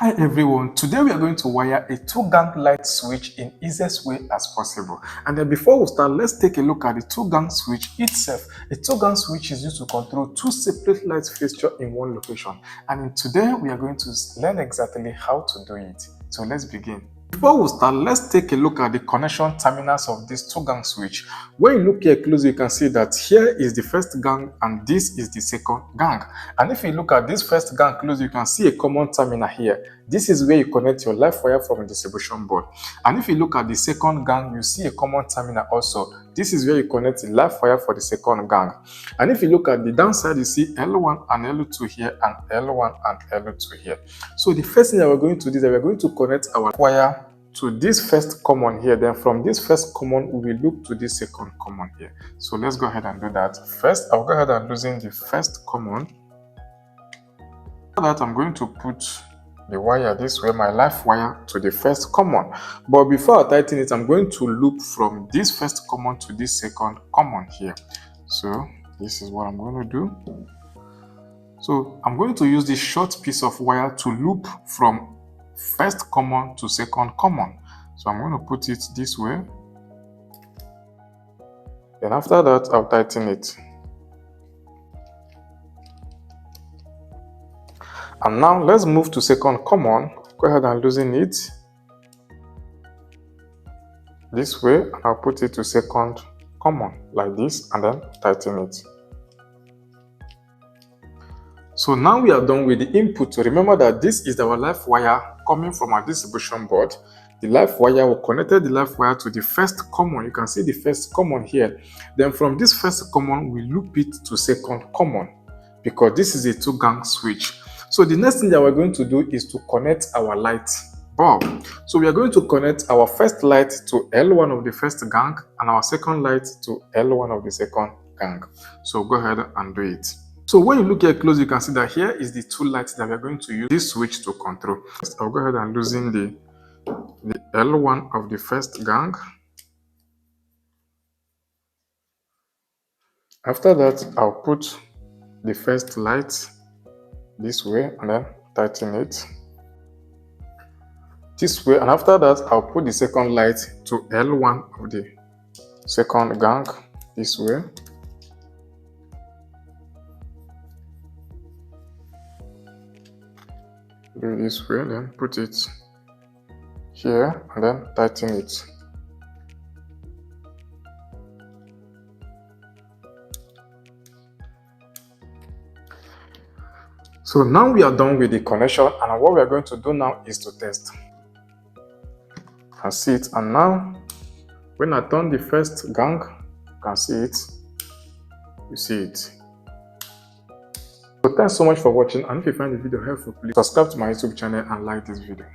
Hi everyone, today we are going to wire a 2-gang light switch in easiest way as possible. And then before we start, let's take a look at the 2-gang switch itself. A 2-gang switch is used to control two separate light fixtures in one location. And today we are going to learn exactly how to do it. So let's begin. Before we start, let's take a look at the connection terminals of this 2-gang switch. When you look here closely, you can see that here is the first gang and this is the second gang. And if you look at this first gang closely, you can see a common terminal here. This is where you connect your live wire from a distribution board. And if you look at the second gang, you see a common terminal also. This is where you connect the live wire for the second gang. And if you look at the downside, you see L1 and L2 here and L1 and L2 here. So the first thing that we're going to do is that we're going to connect our wire to this first common here. Then from this first common, we will look to this second common here. So let's go ahead and do that. First, I'll go ahead and loosen the first common. After that, I'm going to put the wire this way, my live wire, to the first common. But before I tighten it, I'm going to loop from this first common to this second common here. So this is what I'm going to do. So I'm going to use this short piece of wire to loop from first common to second common. So I'm going to put it this way. Then after that, I'll tighten it. And now let's move to second common. Go ahead and loosen it this way, and I'll put it to second common like this and then tighten it. So now we are done with the input. So remember that this is our live wire coming from our distribution board. The live wire, we connected the live wire to the first common. You can see the first common here. Then from this first common, we loop it to second common because this is a 2-gang switch. So the next thing that we're going to do is to connect our light bulb. So we are going to connect our first light to L1 of the first gang and our second light to L1 of the second gang. So go ahead and do it. So when you look here close, you can see that here is the two lights that we're going to use this switch to control. First, I'll go ahead and loosen the L1 of the first gang. After that, I'll put the first light this way and then tighten it this way, and after that I'll put the second light to L1 of the second gang this way. Do this way, then put it here and then tighten it. So now we are done with the connection, and what we are going to do now is to test. I see it, and now when I turn the first gang, you can see it. You see it. So thanks so much for watching, and if you find the video helpful, please subscribe to my YouTube channel and like this video.